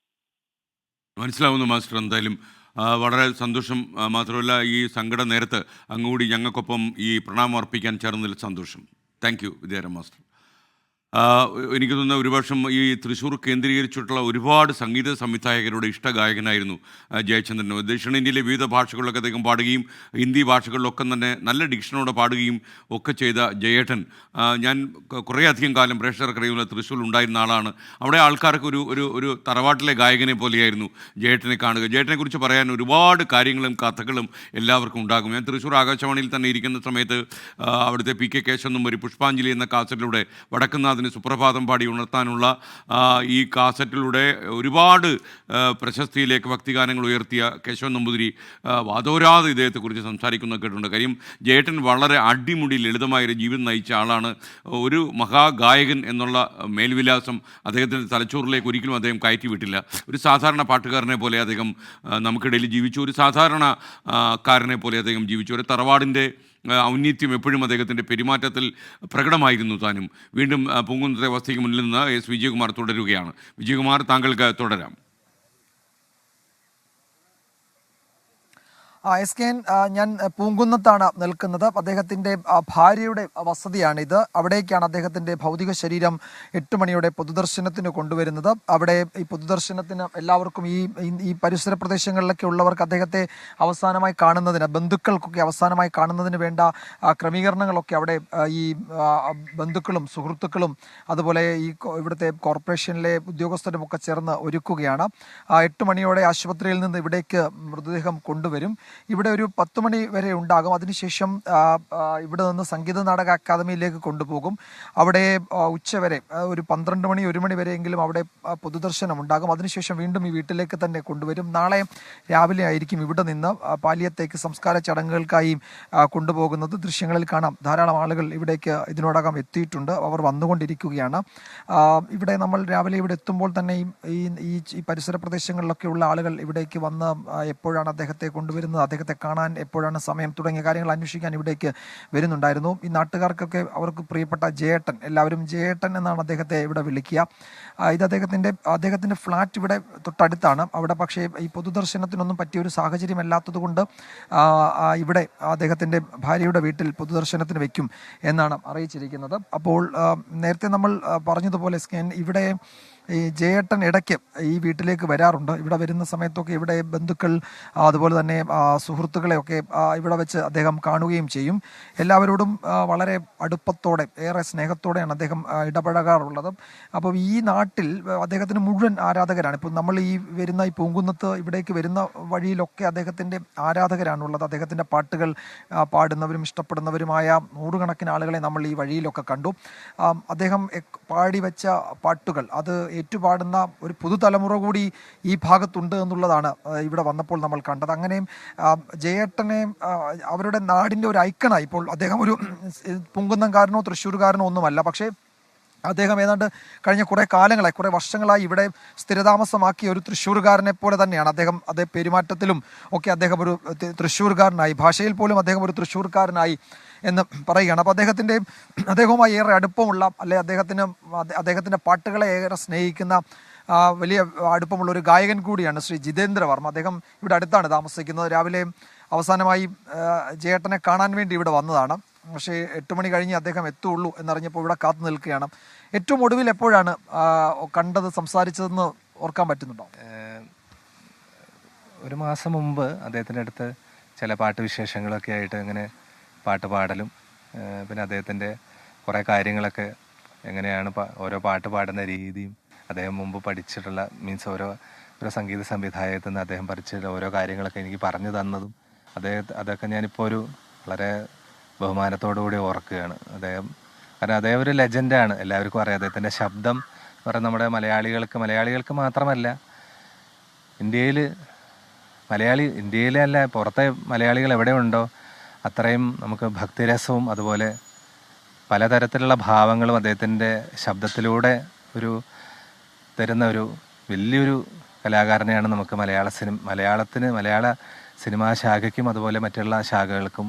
S1: മനസ്സിലാവുന്നു മാസ്റ്റർ. എന്തായാലും വളരെ സന്തോഷം. മാത്രമല്ല ഈ സങ്കട നേരത്ത് അങ്ങുകൂടി ഞങ്ങൾക്കൊപ്പം ഈ പ്രണാമം അർപ്പിക്കാൻ ചേർന്നതിൽ സന്തോഷം. താങ്ക് യു വിദ്യാരം മാസ്റ്റർ. എനിക്ക് തോന്നുന്ന ഒരു വർഷം ഈ തൃശ്ശൂർ കേന്ദ്രീകരിച്ചിട്ടുള്ള ഒരുപാട് സംഗീത സംവിധായകരുടെ ഇഷ്ടഗായകനായിരുന്നു ജയചന്ദ്രൻ. ദക്ഷിണേന്ത്യയിലെ വിവിധ ഭാഷകളിലൊക്കെ അദ്ദേഹം പാടുകയും ഹിന്ദി ഭാഷകളിലൊക്കെ തന്നെ നല്ല ഡിക്ഷനോടെ പാടുകയും ഒക്കെ ചെയ്ത ജയേട്ടൻ, ഞാൻ കുറേയധികം കാലം പ്രേക്ഷകർക്കറിയുന്ന തൃശ്ശൂരിൽ ഉണ്ടായിരുന്ന ആളാണ്. അവിടെ ആൾക്കാർക്ക് ഒരു തറവാട്ടിലെ ഗായകനെ പോലെയായിരുന്നു ജയേട്ടനെ കാണുക. ജയേട്ടനെക്കുറിച്ച് പറയാൻ ഒരുപാട് കാര്യങ്ങളും കഥകളും എല്ലാവർക്കും ഉണ്ടാകും. ഞാൻ തൃശ്ശൂർ ആകാശവാണിയിൽ തന്നെ ഇരിക്കുന്ന സമയത്ത് അവിടുത്തെ PK കേശവനും ഒരു പുഷ്പാഞ്ജലി എന്ന കാസറ്റിലൂടെ വടക്കുന്നാഥിന് സുപ്രഭാതം പാടി ഉണർത്താനുള്ള ഈ കാസറ്റിലൂടെ ഒരുപാട് പ്രശസ്തിയിലേക്ക് ഭക്തിഗാനങ്ങൾ ഉയർത്തിയ കേശവൻ നമ്പൂതിരി വാദോരാതെ ഇദ്ദേഹത്തെക്കുറിച്ച് സംസാരിക്കുന്നത് കേട്ടിട്ടുണ്ട്. കാര്യം ജയേട്ടൻ വളരെ അടിമുടി ലളിതമായൊരു ജീവിതം നയിച്ച ആളാണ്. ഒരു മഹാഗായകൻ എന്നുള്ള മേൽവിലാസം അദ്ദേഹത്തിൻ്റെ തലച്ചോറിലേക്ക് ഒരിക്കലും അദ്ദേഹം കയറ്റി വിട്ടില്ല. ഒരു സാധാരണ പാട്ടുകാരനെ പോലെ അദ്ദേഹം നമുക്കിടയിൽ ജീവിച്ചു. ഒരു സാധാരണക്കാരനെ പോലെ അദ്ദേഹം ജീവിച്ചു. ഒരു തറവാടിൻ്റെ ഔന്നത്യം എപ്പോഴും അദ്ദേഹത്തിൻ്റെ പെരുമാറ്റത്തിൽ പ്രകടമായിരുന്നു താനും. വീണ്ടും പൂങ്കുന്നത്തെ വസ്തിക്ക് മുന്നിൽ നിന്ന് S. വിജയകുമാർ തുടരുകയാണ്. വിജയകുമാർ, താങ്കൾക്ക് തുടരാം.
S3: SKN, ഞാൻ പൂങ്കുന്നത്താണ് നിൽക്കുന്നത്. അദ്ദേഹത്തിൻ്റെ ഭാര്യയുടെ വസതിയാണിത്. അവിടേക്കാണ് അദ്ദേഹത്തിൻ്റെ ഭൗതിക ശരീരം 8 മണിയോടെ പൊതുദർശനത്തിന് കൊണ്ടുവരുന്നത്. അവിടെ ഈ പൊതുദർശനത്തിന് എല്ലാവർക്കും ഈ പരിസര പ്രദേശങ്ങളിലൊക്കെ ഉള്ളവർക്ക് അദ്ദേഹത്തെ അവസാനമായി കാണുന്നതിന്, ബന്ധുക്കൾക്കൊക്കെ അവസാനമായി കാണുന്നതിന് വേണ്ട ക്രമീകരണങ്ങളൊക്കെ അവിടെ ഈ ബന്ധുക്കളും സുഹൃത്തുക്കളും അതുപോലെ ഇവിടുത്തെ കോർപ്പറേഷനിലെ ഉദ്യോഗസ്ഥരുമൊക്കെ ചേർന്ന് ഒരുക്കുകയാണ്. 8 മണിയോടെ ആശുപത്രിയിൽ നിന്ന് ഇവിടേക്ക് മൃതദേഹം കൊണ്ടുവരും. ഇവിടെ ഒരു 10 മണി വരെ ഉണ്ടാകും. അതിനുശേഷം ഇവിടെ നിന്ന് സംഗീത നാടക അക്കാദമിയിലേക്ക് കൊണ്ടുപോകും. അവിടെ ഉച്ചവരെ ഒരു 12 മണി 1 മണി വരെയെങ്കിലും അവിടെ പൊതുദർശനം ഉണ്ടാകും. അതിനുശേഷം വീണ്ടും ഈ വീട്ടിലേക്ക് തന്നെ കൊണ്ടുവരും. നാളെ രാവിലെ ആയിരിക്കും ഇവിടെ നിന്ന് പാലിയത്തേക്ക് സംസ്കാര ചടങ്ങുകൾക്കായി കൊണ്ടുപോകുന്നത്. ദൃശ്യങ്ങളിൽ കാണാം, ധാരാളം ആളുകൾ ഇവിടേക്ക് ഇതിനോടകം എത്തിയിട്ടുണ്ട്. അവർ വന്നുകൊണ്ടിരിക്കുകയാണ്. ഇവിടെ നമ്മൾ രാവിലെ ഇവിടെ എത്തുമ്പോൾ തന്നെ ഈ പരിസര പ്രദേശങ്ങളിലൊക്കെയുള്ള ആളുകൾ ഇവിടേക്ക് വന്ന് എപ്പോഴാണ് അദ്ദേഹത്തെ കൊണ്ടുവരുന്നത്, അദ്ദേഹത്തെ കാണാൻ എപ്പോഴാണ് സമയം തുടങ്ങിയ കാര്യങ്ങൾ അന്വേഷിക്കാൻ ഇവിടേക്ക് വരുന്നുണ്ടായിരുന്നു. ഈ നാട്ടുകാർക്കൊക്കെ അവർക്ക് പ്രിയപ്പെട്ട ജയേട്ടൻ, എല്ലാവരും ജയേട്ടൻ എന്നാണ് അദ്ദേഹത്തെ ഇവിടെ വിളിക്കുക. ഇത് അദ്ദേഹത്തിൻ്റെ ഫ്ലാറ്റ് ഇവിടെ തൊട്ടടുത്താണ്. അവിടെ പക്ഷേ ഈ പൊതുദർശനത്തിനൊന്നും പറ്റിയ ഒരു സാഹചര്യം അല്ലാത്തത് കൊണ്ട് ഇവിടെ അദ്ദേഹത്തിൻ്റെ ഭാര്യയുടെ വീട്ടിൽ പൊതുദർശനത്തിന് വയ്ക്കും എന്നാണ് അറിയിച്ചിരിക്കുന്നത്. അപ്പോൾ നേരത്തെ നമ്മൾ പറഞ്ഞതുപോലെ ഇവിടെ ഈ ജയേട്ടൻ ഇടയ്ക്ക് ഈ വീട്ടിലേക്ക് വരാറുണ്ട്. ഇവിടെ വരുന്ന സമയത്തൊക്കെ ഇവിടെ ബന്ധുക്കൾ അതുപോലെ തന്നെ സുഹൃത്തുക്കളെയൊക്കെ ഇവിടെ വെച്ച് അദ്ദേഹം കാണുകയും ചെയ്യും. എല്ലാവരോടും വളരെ അടുപ്പത്തോടെ, ഏറെ സ്നേഹത്തോടെയാണ് അദ്ദേഹം ഇടപഴകാറുള്ളത്. അപ്പോൾ ഈ നാട്ടിൽ അദ്ദേഹത്തിന് മുഴുവൻ ആരാധകരാണ്. ഇപ്പോൾ നമ്മൾ ഈ പൂങ്കുന്നത്ത് ഇവിടേക്ക് വരുന്ന വഴിയിലൊക്കെ അദ്ദേഹത്തിൻ്റെ ആരാധകരാണുള്ളത്. അദ്ദേഹത്തിൻ്റെ പാട്ടുകൾ പാടുന്നവരും ഇഷ്ടപ്പെടുന്നവരുമായ നൂറുകണക്കിന് ആളുകളെ നമ്മൾ ഈ വഴിയിലൊക്കെ കണ്ടു. അദ്ദേഹം പാടിവെച്ച പാട്ടുകൾ അത് ഏറ്റുപാടുന്ന ഒരു പുതുതലമുറ കൂടി ഈ ഭാഗത്തുണ്ട് എന്നുള്ളതാണ് ഇവിടെ വന്നപ്പോൾ നമ്മൾ കണ്ടത്. അങ്ങനെയും ജയേട്ടനെ അവരുടെ നാടിൻ്റെ ഒരു ഐക്കണായി. ഇപ്പോൾ അദ്ദേഹം ഒരു പൂങ്കുന്നംകാരനോ തൃശ്ശൂർകാരനോ ഒന്നുമല്ല, പക്ഷേ അദ്ദേഹം ഏതാണ്ട് കഴിഞ്ഞ കുറേ വർഷങ്ങളായി ഇവിടെ സ്ഥിരതാമസമാക്കിയ ഒരു തൃശ്ശൂർകാരനെ പോലെ തന്നെയാണ് അദ്ദേഹം. അതേ പെരുമാറ്റത്തിലും ഒക്കെ അദ്ദേഹം ഒരു തൃശ്ശൂർകാരനായി, ഭാഷയിൽ പോലും അദ്ദേഹം ഒരു തൃശ്ശൂർക്കാരനായി എന്ന് പറയുകയാണ്. അപ്പോൾ അദ്ദേഹവുമായി ഏറെ അടുപ്പമുള്ള, അല്ലെ അദ്ദേഹത്തിൻ്റെ പാട്ടുകളെ ഏറെ സ്നേഹിക്കുന്ന വലിയ അടുപ്പമുള്ള ഒരു ഗായകൻ കൂടിയാണ് ശ്രീ ജിതേന്ദ്ര വർമ്മ. അദ്ദേഹം ഇവിടെ അടുത്താണ് താമസിക്കുന്നത്. രാവിലെ അവസാനമായി ജയേട്ടനെ കാണാൻ വേണ്ടി ഇവിടെ വന്നതാണ്. പക്ഷേ 8 മണി കഴിഞ്ഞ് അദ്ദേഹം എത്തുള്ളൂ എന്നറിഞ്ഞപ്പോൾ ഇവിടെ കാത്തു നിൽക്കുകയാണ്. ഏറ്റവും ഒടുവിൽ എപ്പോഴാണ് കണ്ടത്, സംസാരിച്ചതെന്ന് ഓർക്കാൻ പറ്റുന്നുണ്ടോ?
S5: 1 മാസം മുമ്പ് അദ്ദേഹത്തിൻ്റെ അടുത്ത് ചില പാട്ട് വിശേഷങ്ങളൊക്കെ ആയിട്ട് ഇങ്ങനെ പാട്ട് പാടലും പിന്നെ അദ്ദേഹത്തിൻ്റെ കുറേ കാര്യങ്ങളൊക്കെ എങ്ങനെയാണ് ഓരോ പാട്ട് പാടുന്ന രീതിയും അദ്ദേഹം മുമ്പ് പഠിച്ചിട്ടുള്ള ഓരോ സംഗീത സംവിധായകത്തിൽ നിന്ന് അദ്ദേഹം പഠിച്ചിട്ടുള്ള ഓരോ കാര്യങ്ങളൊക്കെ എനിക്ക് പറഞ്ഞു തന്നതും അതൊക്കെ ഞാനിപ്പോൾ ഒരു വളരെ ബഹുമാനത്തോടു കൂടി ഓർക്കുകയാണ്. കാരണം അദ്ദേഹം ഒരു ലെജൻഡാണ്, എല്ലാവർക്കും അറിയാം. അദ്ദേഹത്തിൻ്റെ ശബ്ദം എന്ന് പറയുന്നത് നമ്മുടെ മലയാളികൾക്ക് മാത്രമല്ല, ഇന്ത്യയിലെ അല്ല, പുറത്തെ മലയാളികൾ എവിടെയുണ്ടോ അത്രയും നമുക്ക് ഭക്തിരസവും അതുപോലെ പലതരത്തിലുള്ള ഭാവങ്ങളും അദ്ദേഹത്തിൻ്റെ ശബ്ദത്തിലൂടെ തരുന്ന ഒരു വലിയൊരു കലാകാരനെയാണ് നമുക്ക് മലയാള സിനിമാ ശാഖയ്ക്കും അതുപോലെ മറ്റുള്ള ശാഖകൾക്കും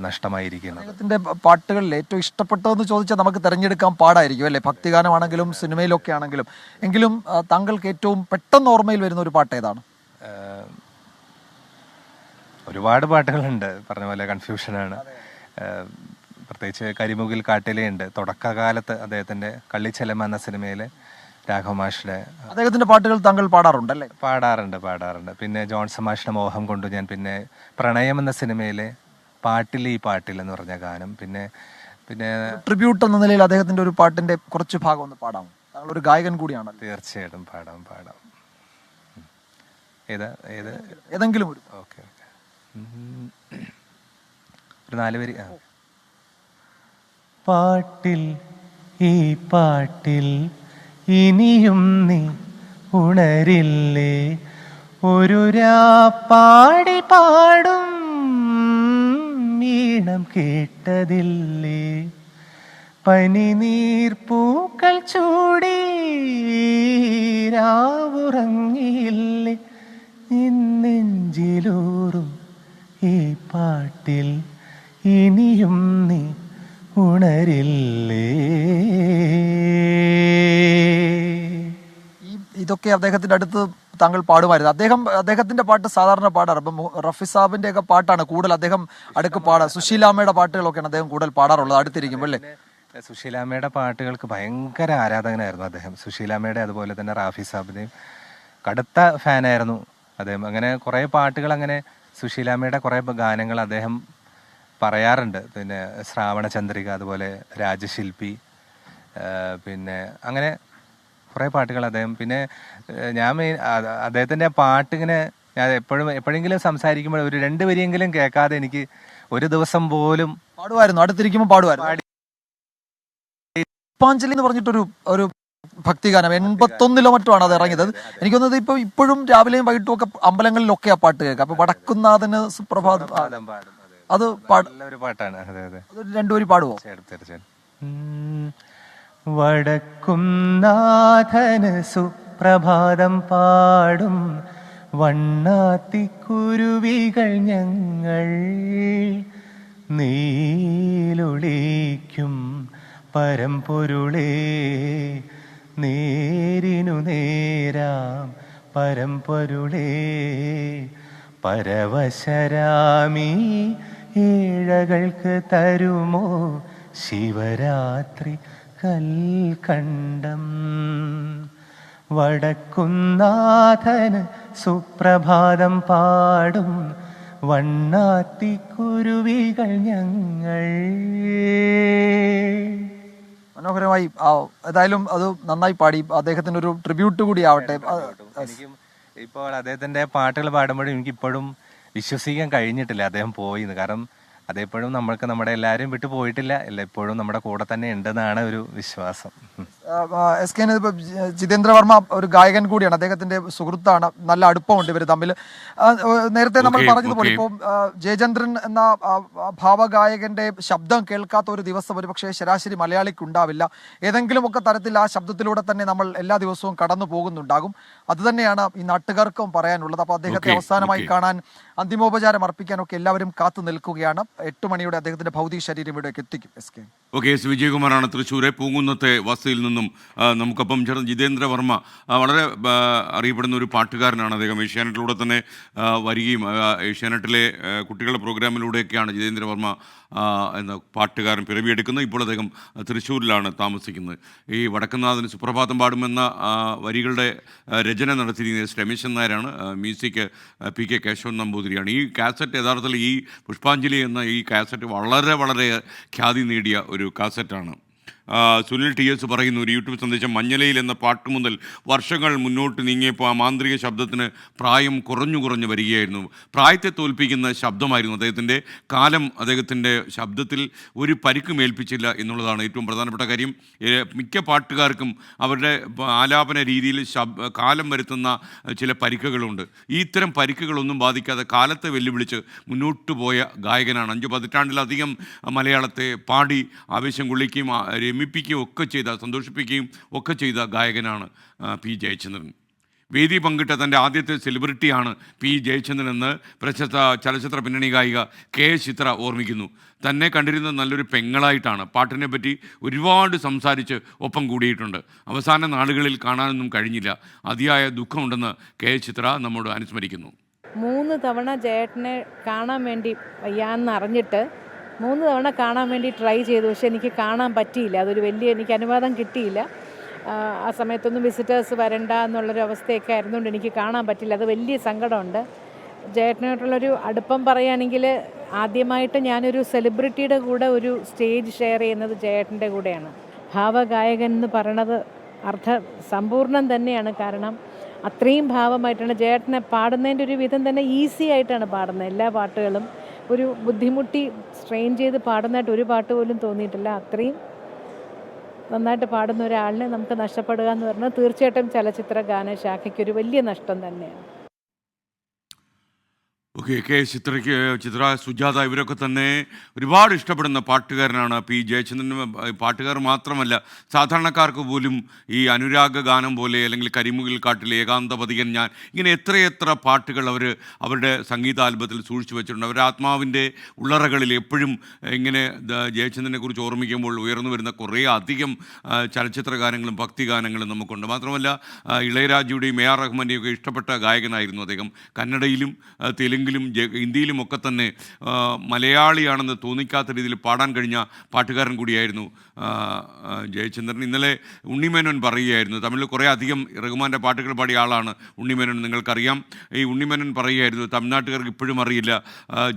S5: നഷ്ടമായിരിക്കുന്നത്.
S3: അദ്ദേഹത്തിൻ്റെ പാട്ടുകളിൽ ഏറ്റവും ഇഷ്ടപ്പെട്ടതെന്ന് ചോദിച്ചാൽ നമുക്ക് തിരഞ്ഞെടുക്കാൻ പാടായിരിക്കും അല്ലേ? ഭക്തിഗാനമാണെങ്കിലും സിനിമയിലൊക്കെ ആണെങ്കിലും. എങ്കിലും താങ്കൾക്ക് ഏറ്റവും പെട്ടെന്ന് ഓർമ്മയിൽ വരുന്ന ഒരു പാട്ട് ഏതാണ്?
S5: ഒരുപാട് പാട്ടുകളുണ്ട്, പറഞ്ഞ പോലെ കൺഫ്യൂഷനാണ്. പ്രത്യേകിച്ച് കരിമുകിൽ കാട്ടിലെയുണ്ട്. തുടക്കകാലത്ത് അദ്ദേഹത്തിൻ്റെ കള്ളിച്ചെലമ എന്ന സിനിമയിലെ രാഘവ മാഷിൻ്റെ
S3: അദ്ദേഹത്തിൻ്റെ പാട്ടുകൾ താങ്കൾ പാടാറുണ്ടല്ലേ?
S5: പാടാറുണ്ട്. പിന്നെ ജോൺസൺ മാഷിൻ്റെ മോഹം കൊണ്ട് ഞാൻ, പിന്നെ പ്രണയം എന്ന സിനിമയിലെ പാട്ടിൽ ഈ പാട്ടിൽ എന്ന് പറഞ്ഞ ഗാനം, പിന്നെ
S3: ട്രിബ്യൂട്ട് എന്ന നിലയിൽ അദ്ദേഹത്തിൻ്റെ ഒരു പാട്ടിൻ്റെ കുറച്ച് ഭാഗം ഒന്ന് പാടാമോ? താങ്കൾ ഒരു ഗായകൻ കൂടിയാണ്.
S5: തീർച്ചയായിട്ടും പാടാം.
S3: ഏതെങ്കിലും ഒരു
S5: ഓക്കെ ഒരു 4 വരി. പാട്ടിൽ ഈ പാട്ടിൽ ഇനിയും നീ ഉണരില്ലേ, ഒരു പാടി പാടും ഈണം കേട്ടതില്ലേ, പനിനീർപ്പൂക്കൾ ചൂടി രാവുറങ്ങിയില്ലേ, നെഞ്ചിലൂറും ഈ പാട്ടിൽ ഇനിയും നീ ഉണരില്ലേ.
S3: ഇതൊക്കെ ഒക്കെ അദ്ദേഹത്തിന്റെ അടുത്ത് താങ്കൾ പാടുമായിരുന്നു. അദ്ദേഹത്തിന്റെ പാട്ട് സാധാരണ പാടാറ്. ഇപ്പം റഫി സാബിന്റെ ഒക്കെ പാട്ടാണ് കൂടുതൽ അദ്ദേഹം അടുക്ക് പാടാ. സുശീലാമ്മയുടെ പാട്ടുകളൊക്കെയാണ് അദ്ദേഹം കൂടുതൽ പാടാറുള്ളത് അടുത്തിരിക്കുമ്പോൾ അല്ലേ?
S5: സുശീലാമ്മയുടെ പാട്ടുകൾക്ക് ഭയങ്കര ആരാധകനായിരുന്നു അദ്ദേഹം. സുശീലാമ്മയുടെ അതുപോലെ തന്നെ റാഫി സാബിന്റെയും കടുത്ത ഫാനായിരുന്നു അദ്ദേഹം. അങ്ങനെ കുറേ പാട്ടുകൾ, അങ്ങനെ സുശീലാമ്മയുടെ കുറേ ഗാനങ്ങൾ അദ്ദേഹം പറയാറുണ്ട്. പിന്നെ ശ്രാവണ ചന്ദ്രിക, അതുപോലെ രാജശില്പി, പിന്നെ അങ്ങനെ കുറേ പാട്ടുകൾ അദ്ദേഹം. പിന്നെ ഞാൻ അദ്ദേഹത്തിൻ്റെ പാട്ടിങ്ങനെ ഞാൻ എപ്പോഴെങ്കിലും സംസാരിക്കുമ്പോൾ ഒരു 2 വരിയെങ്കിലും കേൾക്കാതെ എനിക്ക് ഒരു ദിവസം പോലും
S3: പാടുമായിരുന്നു. അടുത്തിരിക്കുമ്പോൾ പാടുമായിരുന്നു. പുഷ്പാഞ്ജലി എന്ന് പറഞ്ഞിട്ടൊരു ഭക്തിഗാനം 81 മറ്റോ ആണ് അത് ഇറങ്ങിയത്. എനിക്ക് തോന്നുന്നത് ഇപ്പോഴും രാവിലെയും വൈകിട്ടും ഒക്കെ അമ്പലങ്ങളിലൊക്കെ ആ പാട്ട് കേൾക്കാം. അപ്പൊ വടക്കുന്നാഥന് സുപ്രഭാതം അത്
S5: ഒരു പാട്ടാണ്. അതെ അതെ,
S3: അത് 2 വരി പാടുവോ?
S5: തീർച്ചയായും. വടക്കുന്നാഥന് സുപ്രഭാതം പാടും വണ്ണാത്തിക്കുരുവികൾ ഞങ്ങൾ, നീലൊളിക്കും പരമ്പൊരുളേ നേരിനു നേരാം പരമ്പൊരുളേ, പരവശരാമീ ഏഴകൾക്ക് തരുമോ ശിവരാത്രി കൽക്കണ്ടം. വടക്കുന്നാഥന് സുപ്രഭാതം പാടും വണ്ണാത്തിക്കുരുവികൾ ഞങ്ങൾ.
S3: മനോഹരമായി. ഏതായാലും അത് നന്നായി പാടി. അദ്ദേഹത്തിന് ഒരു ട്രിബ്യൂട്ട് കൂടി ആവട്ടെ.
S5: എനിക്കും ഇപ്പോൾ അദ്ദേഹത്തിന്റെ പാട്ടുകൾ പാടുമ്പോഴും എനിക്കിപ്പോഴും വിശ്വസിക്കാൻ കഴിഞ്ഞിട്ടില്ല അദ്ദേഹം പോയിന്ന്. കാരണം അതെപ്പോഴും നമ്മൾക്ക് നമ്മുടെ എല്ലാവരും വിട്ടു പോയിട്ടില്ല, എപ്പോഴും നമ്മുടെ കൂടെ തന്നെ ഉണ്ടെന്നാണ് ഒരു വിശ്വാസം.
S3: എസ് കെ ജിതേന്ദ്ര വർമ്മ ഒരു ഗായകൻ കൂടിയാണ്, അദ്ദേഹത്തിന്റെ സുഹൃത്താണ്, നല്ല അടുപ്പമുണ്ട് ഇവർ തമ്മിൽ. നേരത്തെ നമ്മൾ പറഞ്ഞതുപോലെ ഇപ്പോൾ ജയചന്ദ്രൻ എന്ന ഭാവഗായകന്റെ ശബ്ദം കേൾക്കാത്ത ഒരു ദിവസം ഒരുപക്ഷെ ശരാശരി മലയാളിക്ക് ഉണ്ടാവില്ല. ഏതെങ്കിലുമൊക്കെ തരത്തിൽ ആ ശബ്ദത്തിലൂടെ തന്നെ നമ്മൾ എല്ലാ ദിവസവും കടന്നു പോകുന്നുണ്ടാകും. അതുതന്നെയാണ് ഈ നാട്ടുകാർക്കും പറയാനുള്ളത്. അപ്പോൾ അദ്ദേഹത്തെ അവസാനമായി കാണാൻ, അന്തിമോപചാരം അർപ്പിക്കാനൊക്കെ എല്ലാവരും കാത്തു നിൽക്കുകയാണ്. 8 മണിയോടെ അദ്ദേഹത്തിന്റെ ഭൗതിക ശരീരം ഇവിടേക്ക് എത്തിക്കും.
S1: എസ് വിജയകുമാറാണ് തൃശ്ശൂരെ പൂങ്കുന്നത്തെ വസതിയിൽ നിന്നും നമുക്കൊപ്പം ചേർന്ന്. ജിതേന്ദ്ര വർമ്മ വളരെ അറിയപ്പെടുന്ന ഒരു പാട്ടുകാരനാണ്. അദ്ദേഹം ഏഷ്യാനെറ്റിലൂടെ തന്നെ വരികയും ഏഷ്യാനെറ്റിലെ കുട്ടികളുടെ പ്രോഗ്രാമിലൂടെയൊക്കെയാണ് ജിതേന്ദ്ര വർമ്മ എന്ന പാട്ടുകാരൻ പിറവിയെടുക്കുന്നത്. ഇപ്പോൾ അദ്ദേഹം തൃശ്ശൂരിലാണ് താമസിക്കുന്നത്. ഈ വടക്കുന്നാഥന് സുപ്രഭാതം പാടുമെന്ന വരികളുടെ രചന നടത്തിയിരിക്കുന്നത് രമേശൻ നായരാണ്. മ്യൂസിക് പി കെ കേശവൻ നമ്പൂതിരിയാണ്. ഈ കാസറ്റ് യഥാർത്ഥത്തിൽ ഈ പുഷ്പാഞ്ജലി എന്ന ഈ കാസറ്റ് വളരെ വളരെ ഖ്യാതി നേടിയ ഒരു കാസറ്റാണ്. സുനിൽ TS പറയുന്നു ഒരു യൂട്യൂബ് സന്ദേശം: മഞ്ഞലയിൽ എന്ന പാട്ട് മുതൽ വർഷങ്ങൾ മുന്നോട്ട് നീങ്ങിയപ്പോൾ ആ മാന്ത്രിക ശബ്ദത്തിന് പ്രായം കുറഞ്ഞു വരികയായിരുന്നു. പ്രായത്തെ തോൽപ്പിക്കുന്ന ശബ്ദമായിരുന്നു അദ്ദേഹത്തിൻ്റെ. കാലം അദ്ദേഹത്തിൻ്റെ ശബ്ദത്തിൽ ഒരു പരിക്കും ഏൽപ്പിച്ചില്ല എന്നുള്ളതാണ് ഏറ്റവും പ്രധാനപ്പെട്ട കാര്യം. മിക്ക പാട്ടുകാർക്കും അവരുടെ ആലാപന രീതിയിൽ കാലം വരുത്തുന്ന ചില പരിക്കുകളുണ്ട്. ഈ ഇത്തരം പരിക്കുകളൊന്നും ബാധിക്കാതെ കാലത്തെ വെല്ലുവിളിച്ച് മുന്നോട്ട് പോയ ഗായകനാണ്. 5 പതിറ്റാണ്ടിലധികം മലയാളത്തെ പാടി ആവേശം കൊള്ളിക്കുകയും രമിപ്പിക്കുകയും ഒക്കെ ചെയ്ത, സന്തോഷിപ്പിക്കുകയും ഒക്കെ ചെയ്ത ഗായകനാണ് പി ജയചന്ദ്രൻ. വേദി പങ്കിട്ട തൻ്റെ ആദ്യത്തെ സെലിബ്രിറ്റിയാണ് പി ജയചന്ദ്രൻ എന്ന് പ്രശസ്ത ചലച്ചിത്ര പിന്നണി ഗായിക കെ ചിത്ര ഓർമ്മിക്കുന്നു. തന്നെ കണ്ടിരുന്നത് നല്ലൊരു പെങ്ങളായിട്ടാണ്. പാട്ടിനെ പറ്റി ഒരുപാട് സംസാരിച്ച് ഒപ്പം കൂടിയിട്ടുണ്ട്. അവസാന നാളുകളിൽ കാണാനൊന്നും കഴിഞ്ഞില്ല. അതിയായ ദുഃഖമുണ്ടെന്ന് കെ ചിത്ര നമ്മോട് അനുസ്മരിക്കുന്നു.
S6: 3 തവണ ജയേട്ടനെ കാണാൻ വേണ്ടി വയ്യാന്നറിഞ്ഞിട്ട് 3 തവണ കാണാൻ വേണ്ടി ട്രൈ ചെയ്തു. പക്ഷെ എനിക്ക് കാണാൻ പറ്റിയില്ല. അതൊരു എനിക്ക് അനുവാദം കിട്ടിയില്ല. ആ സമയത്തൊന്നും വിസിറ്റേഴ്സ് വരണ്ട എന്നുള്ളൊരു അവസ്ഥയൊക്കെ ആയിരുന്നുകൊണ്ട് എനിക്ക് കാണാൻ പറ്റില്ല. അത് വലിയ സങ്കടമുണ്ട്. ജയേട്ടനായിട്ടുള്ളൊരു അടുപ്പം പറയുകയാണെങ്കിൽ ആദ്യമായിട്ട് ഞാനൊരു സെലിബ്രിറ്റിയുടെ കൂടെ ഒരു സ്റ്റേജ് ഷെയർ ചെയ്യുന്നത് ജയേട്ടൻ്റെ കൂടെയാണ്. ഭാവഗായകൻ എന്ന് പറയണത് സമ്പൂർണ്ണം തന്നെയാണ്. കാരണം അത്രയും ഭാവമായിട്ടാണ് ജയേട്ടനെ പാടുന്നതിൻ്റെ ഒരു വിധം തന്നെ ഈസി ആയിട്ടാണ് പാടുന്നത്. എല്ലാ പാട്ടുകളും ഒരു ബുദ്ധിമുട്ടി സ്ട്രെയിൻ ചെയ്ത് പാടുന്നതായിട്ട് ഒരു പാട്ട് പോലും തോന്നിയിട്ടില്ല. അത്രയും നന്നായിട്ട് പാടുന്ന ഒരാളിനെ നമുക്ക് നഷ്ടപ്പെടുക എന്ന് പറഞ്ഞാൽ തീർച്ചയായിട്ടും ചലച്ചിത്ര ഗാനശാഖയ്ക്കൊരു വലിയ നഷ്ടം തന്നെയാണ്.
S1: ഓക്കെ, കെ ചിത്രയ്ക്ക് ചിത്ര, സുജാത ഇവരൊക്കെ തന്നെ ഒരുപാട് ഇഷ്ടപ്പെടുന്ന പാട്ടുകാരനാണ് പി ജയചന്ദ്രൻ. പാട്ടുകാർ മാത്രമല്ല, സാധാരണക്കാർക്ക് പോലും ഈ അനുരാഗ ഗാനം പോലെ, അല്ലെങ്കിൽ കരിമുകിൽ കാട്ടിലെ ഏകാന്ത പതികൻ ഞാൻ, ഇങ്ങനെ എത്രയെത്ര പാട്ടുകൾ അവരുടെ സംഗീത ആൽബത്തിൽ സൂക്ഷിച്ചു വെച്ചിട്ടുണ്ട്. അവരുടെ ആത്മാവിൻ്റെ ഉള്ളറകളിൽ എപ്പോഴും ഇങ്ങനെ ജയചന്ദ്രനെ കുറിച്ച് ഓർമ്മിക്കുമ്പോൾ ഉയർന്നു വരുന്ന കുറേ അധികം ചലച്ചിത്ര ഗാനങ്ങളും ഭക്തി ഗാനങ്ങളും നമുക്കുണ്ട്. മാത്രമല്ല ഇളയരാജയുടെയും എ ആർ റഹ്മാൻ്റെയും ഒക്കെ ഇഷ്ടപ്പെട്ട ഗായകനായിരുന്നു അദ്ദേഹം. കന്നഡയിലും തെലുങ്കിലും ഹിന്ദിയിലും ഒക്കെ തന്നെ മലയാളിയാണെന്ന് തോന്നിക്കാത്ത രീതിയിൽ പാടാൻ കഴിഞ്ഞ പാട്ടുകാരൻ കൂടിയായിരുന്നു ജയചന്ദ്രൻ. ഇന്നലെ ഉണ്ണിമേനോൻ പറയുകയായിരുന്നു, തമിഴിൽ കുറേ അധികം റഹ്മാൻ്റെ പാട്ടുകൾ പാടിയ ആളാണ് ഉണ്ണിമേനോൻ, നിങ്ങൾക്കറിയാം. ഈ ഉണ്ണിമേനോൻ പറയുകയായിരുന്നു, തമിഴ്നാട്ടുകാർക്ക് ഇപ്പോഴും അറിയില്ല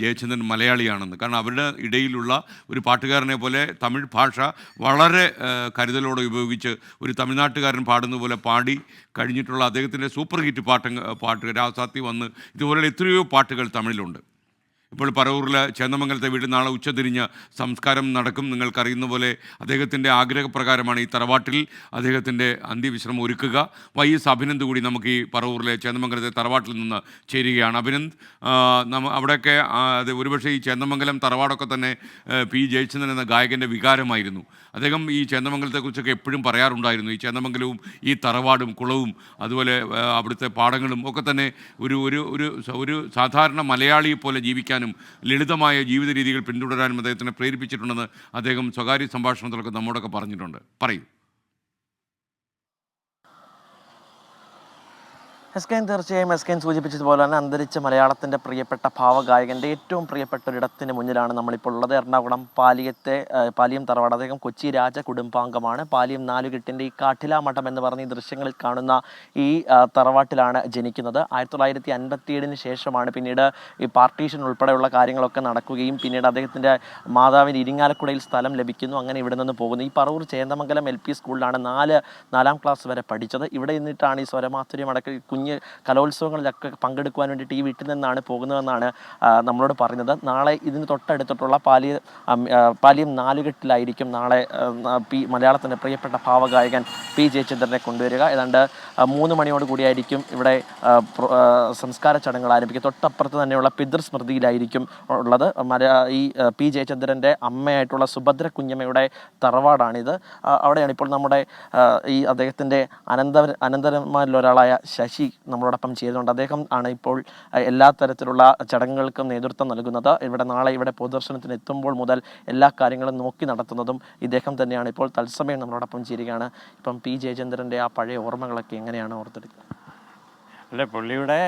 S1: ജയചന്ദ്രൻ മലയാളിയാണെന്ന്. കാരണം അവരുടെ ഇടയിലുള്ള ഒരു പാട്ടുകാരനെ പോലെ തമിഴ് ഭാഷ വളരെ കരുതലോടെ ഉപയോഗിച്ച് ഒരു തമിഴ്നാട്ടുകാരൻ പാടുന്ന പോലെ പാടി കഴിഞ്ഞിട്ടുള്ള അദ്ദേഹത്തിൻ്റെ സൂപ്പർ ഹിറ്റ് പാട്ട് രാസാത്തി വന്ന് ഇതുപോലെയുള്ള എത്രയോ പാട്ടുകൾ തമിഴിലുണ്ട്. ഇപ്പോൾ പറവൂരിലെ ചേന്നമംഗലത്തെ വീട്ടിൽ നാളെ ഉച്ചതിരിഞ്ഞ് സംസ്കാരം നടക്കും. നിങ്ങൾക്കറിയുന്ന പോലെ അദ്ദേഹത്തിൻ്റെ ആഗ്രഹപ്രകാരമാണ് ഈ തറവാട്ടിൽ അദ്ദേഹത്തിൻ്റെ അന്ത്യവിശ്രമം ഒരുക്കുക. വൈഎസ് അഭിനന്ദ് കൂടി നമുക്ക് ഈ പറവൂരിലെ ചേന്നമംഗലത്തെ തറവാട്ടിൽ നിന്ന് ചേരുകയാണ്. അഭിനന്ദ്, അവിടെയൊക്കെ ഒരുപക്ഷെ ഈ ചേന്നമംഗലം തറവാടൊക്കെ തന്നെ പി ജയചന്ദ്രൻ എന്ന ഗായകൻ്റെ വികാരമായിരുന്നു. അദ്ദേഹം ഈ ചേന്നമംഗലത്തെക്കുറിച്ചൊക്കെ എപ്പോഴും പറയാറുണ്ടായിരുന്നു. ഈ ചേന്നമംഗലവും ഈ തറവാടും കുളവും അതുപോലെ അവിടുത്തെ പാടങ്ങളും ഒക്കെ തന്നെ ഒരു സാധാരണ മലയാളിയെ പോലെ ജീവിക്കാനും ലളിതമായ ജീവിത രീതികൾ പിന്തുടരാനും അദ്ദേഹത്തിനെ പ്രേരിപ്പിച്ചിട്ടുണ്ടെന്ന് അദ്ദേഹം സ്വകാര്യ സംഭാഷണത്തിലൊക്കെ നമ്മോടൊക്കെ പറഞ്ഞിട്ടുണ്ട്. പറയൂ.
S7: തീർച്ചയായും സൂചിപ്പിച്ചതുപോലെ തന്നെ അന്തരിച്ച മലയാളത്തിൻ്റെ പ്രിയപ്പെട്ട ഭാവഗായകൻ്റെ ഏറ്റവും പ്രിയപ്പെട്ട ഒരിടത്തിന് മുന്നിലാണ് നമ്മളിപ്പോൾ ഉള്ളത്. എറണാകുളം പാലിയം തറവാട്. അദ്ദേഹം കൊച്ചി രാജകുടുംബാംഗമാണ്. പാലിയം നാലുകെട്ടിൻ്റെ ഈ കാട്ടിലാമഠം എന്ന് പറഞ്ഞ ഈ ദൃശ്യങ്ങളിൽ കാണുന്ന ഈ തറവാട്ടിലാണ് ജനിക്കുന്നത്. 1957 ശേഷമാണ് പിന്നീട് ഈ പാർട്ടീഷൻ ഉൾപ്പെടെയുള്ള കാര്യങ്ങളൊക്കെ നടക്കുകയും പിന്നീട് അദ്ദേഹത്തിൻ്റെ മാതാവിന് ഇരിങ്ങാലക്കുടയിൽ സ്ഥലം ലഭിക്കുന്നു. അങ്ങനെ ഇവിടെ നിന്ന് പോകുന്നു. ഈ പറവൂർ ചേന്ദമംഗലം LP സ്കൂളിലാണ് 4ാം ക്ലാസ് വരെ പഠിച്ചത്. ഇവിടെ നിന്നിട്ടാണ് ഈ സ്വരമാധുര്യം അടക്കം കുഞ്ഞ് കലോത്സവങ്ങളിലൊക്കെ പങ്കെടുക്കുവാൻ വേണ്ടിയിട്ട് ഈ വീട്ടിൽ നിന്നാണ് പോകുന്നതെന്നാണ് നമ്മളോട് പറയുന്നത്. നാളെ ഇതിന് തൊട്ടടുത്തിട്ടുള്ള പാലിയം നാലുകെട്ടിലായിരിക്കും നാളെ മലയാളത്തിൻ്റെ പ്രിയപ്പെട്ട ഭാവഗായകൻ പി ജയചന്ദ്രനെ കൊണ്ടുവരിക. ഏതാണ്ട് 3 മണിയോടുകൂടിയായിരിക്കും ഇവിടെ സംസ്കാര ചടങ്ങുകൾ ആരംഭിക്കുക. തൊട്ടപ്പുറത്ത് തന്നെയുള്ള പിതൃസ്മൃതിയിലായിരിക്കും ഉള്ളത്. ഈ പി ജയചന്ദ്രൻ്റെ അമ്മയായിട്ടുള്ള സുഭദ്ര കുഞ്ഞമ്മയുടെ തറവാടാണിത്. അവിടെയാണ് ഇപ്പോൾ നമ്മുടെ ഈ അദ്ദേഹത്തിൻ്റെ അനന്തരന്മാരിലൊരാളായ ശശി നമ്മളോടൊപ്പം ചേരുന്നുണ്ട്. അദ്ദേഹം ആണ് ഇപ്പോൾ എല്ലാ തരത്തിലുള്ള ചടങ്ങുകൾക്കും നേതൃത്വം നൽകുന്നത്. നാളെ ഇവിടെ പൊതുദർശനത്തിന് എത്തുമ്പോൾ മുതൽ എല്ലാ കാര്യങ്ങളും നോക്കി നടത്തുന്നതും ഇദ്ദേഹം തന്നെയാണ്. ഇപ്പോൾ തത്സമയം നമ്മളോടൊപ്പം ചേരുകയാണ്. ഇപ്പം പി ജയചന്ദ്രൻ്റെ ആ പഴയ ഓർമ്മകളൊക്കെ എങ്ങനെയാണ് ഓർത്തെടുക്കുന്നത്?
S8: അല്ല, പുള്ളിയുടെ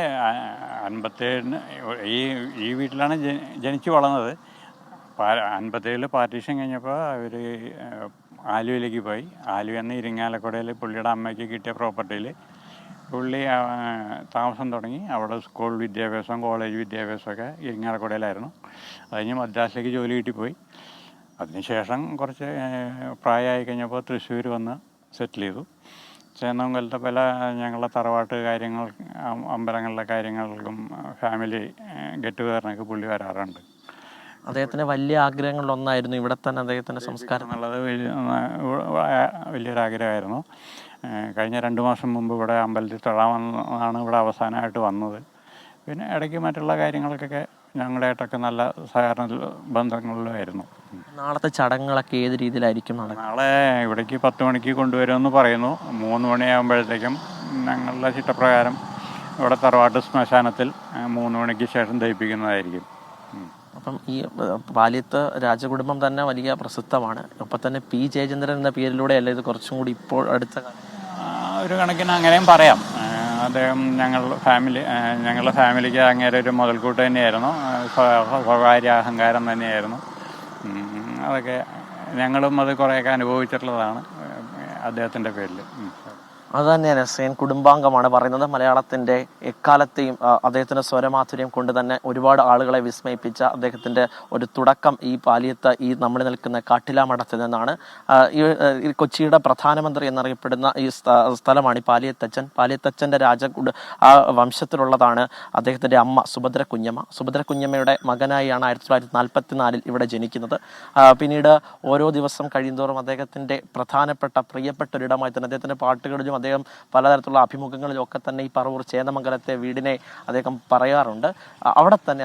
S8: 57 ഈ വീട്ടിലാണ് ജനിച്ചു വളർന്നത്. 57 പാർട്ടീഷൻ കഴിഞ്ഞപ്പോൾ അവർ ആലുവയിലേക്ക് പോയി. ആലുവയിൽ നിന്ന് ഇരിങ്ങാലക്കുടയിൽ പുള്ളിയുടെ അമ്മയ്ക്ക് കിട്ടിയ പ്രോപ്പർട്ടിയിൽ പുള്ളി താമസം തുടങ്ങി. അവിടെ സ്കൂൾ വിദ്യാഭ്യാസം, കോളേജ് വിദ്യാഭ്യാസമൊക്കെ ഇരിങ്ങാലക്കുടയിലായിരുന്നു. കഴിഞ്ഞ് മദ്രാസിലേക്ക് ജോലി കിട്ടിപ്പോയി. അതിനുശേഷം കുറച്ച് പ്രായമായി കഴിഞ്ഞപ്പോൾ തൃശ്ശൂർ വന്ന് സെറ്റിൽ ചെയ്തു. ചേന്നമംഗലത്തെ പല ഞങ്ങളുടെ തറവാട്ട് കാര്യങ്ങൾ, അമ്പലങ്ങളിലെ കാര്യങ്ങൾക്കും ഫാമിലി ഗെറ്റ് ടുഗദറിനൊക്കെ പുള്ളി വരാറുണ്ട്.
S7: അദ്ദേഹത്തിന് വലിയ ആഗ്രഹങ്ങളിലൊന്നായിരുന്നു ഇവിടെ തന്നെ അദ്ദേഹത്തിൻ്റെ സംസ്കാരം
S8: എന്നുള്ളത് വലിയൊരാഗ്രഹമായിരുന്നു. കഴിഞ്ഞ 2 മാസം മുമ്പ് ഇവിടെ അമ്പലത്തിൽ തൊഴാമെന്നാണ് ഇവിടെ അവസാനമായിട്ട് വന്നത്. പിന്നെ ഇടയ്ക്ക് മറ്റുള്ള കാര്യങ്ങൾക്കൊക്കെ ഞങ്ങളുടെയായിട്ടൊക്കെ നല്ല സഹകരണ ബന്ധങ്ങളിലുമായിരുന്നു.
S7: നാളത്തെ ചടങ്ങുകളൊക്കെ ഏത് രീതിയിലായിരിക്കും നടക്കുക?
S8: നാളെ ഇവിടേക്ക് 10 മണിക്ക് കൊണ്ടുവരുമെന്ന് പറയുന്നു. 3 മണിയാകുമ്പോഴത്തേക്കും ഞങ്ങളുടെ ചിട്ടപ്രകാരം ഇവിടെ തറവാട്ട് ശ്മശാനത്തിൽ 3 മണിക്ക് ശേഷം ദഹിപ്പിക്കുന്നതായിരിക്കും.
S7: അപ്പം ഈ പാലിയത്ത് രാജകുടുംബം തന്നെ വലിയ പ്രസിദ്ധമാണ്. ഒപ്പം തന്നെ പി ജയചന്ദ്രൻ എന്ന പേരിലൂടെയല്ല ഇത് കുറച്ചും കൂടി ഇപ്പോൾ അടുത്ത
S8: ഒരു കണക്കിന് അങ്ങനെയും പറയാം. അദ്ദേഹം ഞങ്ങളുടെ ഫാമിലിക്ക് അങ്ങേരെ ഒരു മുതൽക്കൂട്ട് തന്നെയായിരുന്നു. സ്വകാര്യ അഹങ്കാരം തന്നെയായിരുന്നു. അതൊക്കെ ഞങ്ങളും അത് കുറേയൊക്കെ അനുഭവിച്ചിട്ടുള്ളതാണ് അദ്ദേഹത്തിൻ്റെ പേരിൽ.
S7: അത് തന്നെയാണ് സെയിൻ കുടുംബാംഗമാണ് പറയുന്നത്. മലയാളത്തിൻ്റെ എക്കാലത്തെയും അദ്ദേഹത്തിൻ്റെ സ്വരമാധുര്യം കൊണ്ട് തന്നെ ഒരുപാട് ആളുകളെ വിസ്മയിപ്പിച്ച അദ്ദേഹത്തിൻ്റെ ഒരു തുടക്കം ഈ പാലിയത്ത് ഈ നമ്മൾ നിൽക്കുന്ന കാട്ടിലാമഠത്തിൽ നിന്നാണ്. ഈ കൊച്ചിയുടെ പ്രധാനമന്ത്രി എന്നറിയപ്പെടുന്ന ഈ സ്ഥലമാണ് ഈ പാലിയത്തച്ഛൻ. പാലിയത്തച്ഛൻ്റെ ആ വംശത്തിലുള്ളതാണ് അദ്ദേഹത്തിൻ്റെ അമ്മ സുഭദ്ര കുഞ്ഞമ്മയുടെ മകനായാണ് 1944 ഇവിടെ ജനിക്കുന്നത്. പിന്നീട് ഓരോ ദിവസം കഴിയുന്തോറും അദ്ദേഹത്തിൻ്റെ പ്രധാനപ്പെട്ട പ്രിയപ്പെട്ട ഒരിടമായി തന്നെ അദ്ദേഹത്തിൻ്റെ പാട്ടുകളിലും അദ്ദേഹം പലതരത്തിലുള്ള അഭിമുഖങ്ങളിലും ഒക്കെ തന്നെ ഈ പറവൂർ ചേന്ദമംഗലത്തെ വീടിനെ അദ്ദേഹം പറയാറുണ്ട്. അവിടെ തന്നെ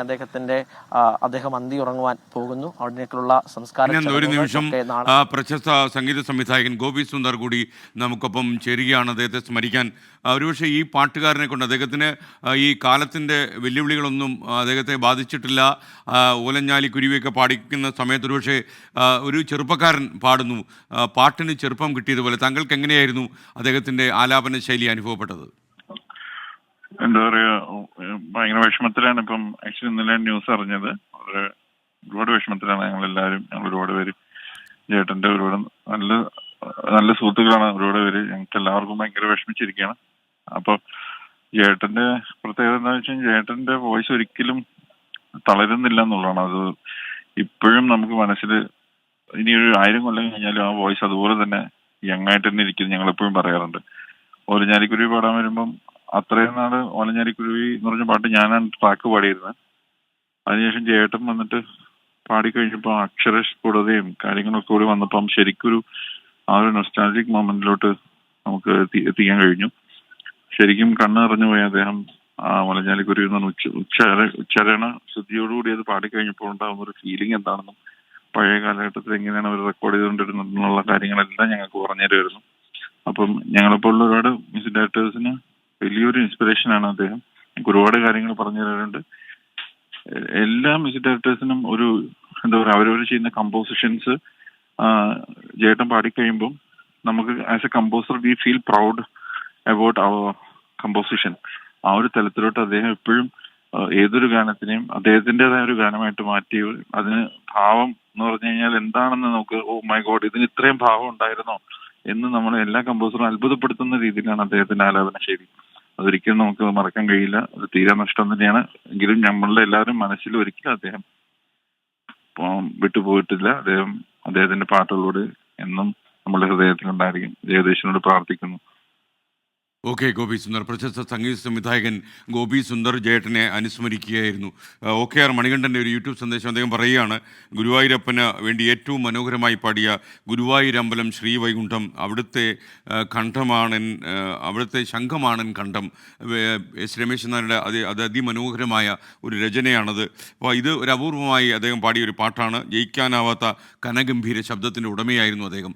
S7: അദ്ദേഹം അന്തി ഉറങ്ങുവാൻ പോകുന്നു. അവിടേക്കുള്ള സംസ്കാര
S1: ഒരു നിമിഷം
S7: ചടങ്ങുകളൊക്കെ നാളെ
S1: പ്രശസ്ത സംഗീത സംവിധായകൻ ഗോപി സുന്ദർ കൂടി നമുക്കൊപ്പം ചേരുകയാണ്. അദ്ദേഹത്തെ സ്മരിക്കാൻ ഒരുപക്ഷെ ഈ പാട്ടുകാരനെ കൊണ്ട് അദ്ദേഹത്തിന് ഈ കാലത്തിൻ്റെ വെല്ലുവിളികളൊന്നും അദ്ദേഹത്തെ ബാധിച്ചിട്ടില്ല. ഓലഞ്ഞാലി കുരുവിയൊക്കെ പാടിക്കുന്ന സമയത്ത് ഒരുപക്ഷെ ഒരു ചെറുപ്പക്കാരൻ പാടുന്നു, പാട്ടിന് ചെറുപ്പം കിട്ടിയതുപോലെ. താങ്കൾക്ക് എങ്ങനെയായിരുന്നു അദ്ദേഹത്തിൻ്റെ ആലാപന ശൈലി അനുഭവപ്പെട്ടത്?
S9: എന്താ പറയാ, ഭയങ്കര വിഷമത്തിലാണ്. ഇപ്പം ആക്ച്വലി ഇന്നലെ ന്യൂസ് അറിഞ്ഞത്. ഒരുപാട് വിഷമത്തിലാണ് ഞങ്ങൾ ഒരുപാട് പേര്. ചേട്ടന്റെ ഒരുപാട് നല്ല നല്ല സുഹൃത്തുക്കളാണ് ഒരുപാട് പേര്. ഞങ്ങൾക്ക് എല്ലാവർക്കും ഭയങ്കര വിഷമിച്ചിരിക്കുകയാണ്. അപ്പൊ ചേട്ടന്റെ പ്രത്യേകത എന്താ വെച്ചാൽ ചേട്ടന്റെ വോയിസ് ഒരിക്കലും തളരുന്നില്ല എന്നുള്ളതാണ്. അത് ഇപ്പോഴും നമുക്ക് മനസ്സിൽ ഇനി ഒരു 1000 കൊല്ലം കഴിഞ്ഞാലും ആ വോയിസ് അതുപോലെ തന്നെ യങ്ങായിട്ട് തന്നെ ഇരിക്കും. ഞങ്ങൾ എപ്പോഴും പറയാറുണ്ട്. ഓലഞ്ഞാലിക്കുരുവി പാടാൻ വരുമ്പം അത്രയും നാള് ഓലഞ്ഞാലിക്കുരുവി എന്ന് പറഞ്ഞ പാട്ട് ഞാനാണ് ട്രാക്ക് പാടിയിരുന്നത്. അതിനുശേഷം ചേട്ടൻ വന്നിട്ട് പാടിക്കഴിഞ്ഞപ്പോൾ അക്ഷരസ്ഫുടതയും കാര്യങ്ങളൊക്കെ കൂടി വന്നപ്പം ശരിക്കൊരു ആ ഒരു നൊസ്റ്റാൾജിക് മൊമെന്റിലോട്ട് നമുക്ക് എത്തിക്കാൻ കഴിഞ്ഞു. ശരിക്കും കണ്ണിറഞ്ഞു പോയി അദ്ദേഹം ആ ഓലഞ്ഞാലിക്കുരുവി എന്ന് പറഞ്ഞ ഉച്ചാരണ ശുദ്ധിയോടുകൂടി അത് പാടിക്കഴിഞ്ഞപ്പോൾ ഉണ്ടാകുന്ന ഒരു ഫീലിംഗ് എന്താണെന്നും പഴയ കാലഘട്ടത്തിൽ എങ്ങനെയാണ് അവർ റെക്കോർഡ് ചെയ്തുകൊണ്ടിരുന്നത് എന്നുള്ള കാര്യങ്ങളെല്ലാം ഞങ്ങൾക്ക് പറഞ്ഞു തരുമായിരുന്നു. അപ്പം ഞങ്ങളെപ്പോലുള്ള ഒരുപാട് മ്യൂസിക് ഡയറക്ടേഴ്സിന് വലിയൊരു ഇൻസ്പിറേഷനാണ് അദ്ദേഹം. ഞങ്ങൾക്ക് ഒരുപാട് കാര്യങ്ങൾ പറഞ്ഞു തരാറുണ്ട്. എല്ലാ മ്യൂസിക് ഡയറക്ടേഴ്സിനും ഒരു എന്താ പറയുക, അവരവർ ചെയ്യുന്ന കമ്പോസിഷൻസ് ചേട്ടൻ പാടിക്കഴിയുമ്പം നമുക്ക് as a composer we feel proud about our composition. ആ ഒരു തലത്തിലോട്ട് അദ്ദേഹം എപ്പോഴും ഏതൊരു ഗാനത്തിനെയും അദ്ദേഹത്തിൻ്റെതായ ഒരു ഗാനമായിട്ട് മാറ്റി അതിന് ഭാവം എന്ന് പറഞ്ഞു കഴിഞ്ഞാൽ എന്താണെന്ന് നമുക്ക് ഓ മൈ ഗോഡ് ഇതിന് ഇത്രയും ഭാവം ഉണ്ടായിരുന്നോ എന്ന് നമ്മളെ എല്ലാ കമ്പോസറും അത്ഭുതപ്പെടുത്തുന്ന രീതിയിലാണ് അദ്ദേഹത്തിന്റെ ആലാപന ശൈലി. അതൊരിക്കലും നമുക്ക് മറക്കാൻ കഴിയില്ല. അത് തീരാ നഷ്ടം തന്നെയാണ്. എങ്കിലും നമ്മളുടെ എല്ലാവരും മനസ്സിൽ ഒരിക്കലും അദ്ദേഹം വിട്ടുപോയിട്ടില്ല. അദ്ദേഹത്തിന്റെ പാട്ടുകളോട് എന്നും നമ്മുടെ ഹൃദയത്തിലുണ്ടായിരിക്കും. ജഗദീശനോട് പ്രാർത്ഥിക്കുന്നു.
S1: ഓക്കെ, ഗോപി സുന്ദർ, പ്രശസ്ത സംഗീത സംവിധായകൻ ഗോപി സുന്ദർ ജേട്ടനെ അനുസ്മരിക്കുകയായിരുന്നു. OKR മണികണ്ഠൻ്റെ ഒരു യൂട്യൂബ് സന്ദേശം അദ്ദേഹം പറയുകയാണ്, ഗുരുവായൂരപ്പന് വേണ്ടി ഏറ്റവും മനോഹരമായി പാടിയ ഗുരുവായൂരമ്പലം ശ്രീവൈകുണ്ഠം, അവിടുത്തെ കണ്ഠമാണൻ, അവിടുത്തെ ശംഖമാണൻ കണ്ഠം. എസ് രമേശ് നായരുടെ അത് അതിമനോഹരമായ ഒരു രചനയാണത്. അപ്പോൾ ഇത് ഒരു അപൂർവമായി അദ്ദേഹം പാടിയ ഒരു പാട്ടാണ്. ജയിക്കാനാവാത്ത കനഗംഭീര ശബ്ദത്തിൻ്റെ ഉടമയായിരുന്നു അദ്ദേഹം.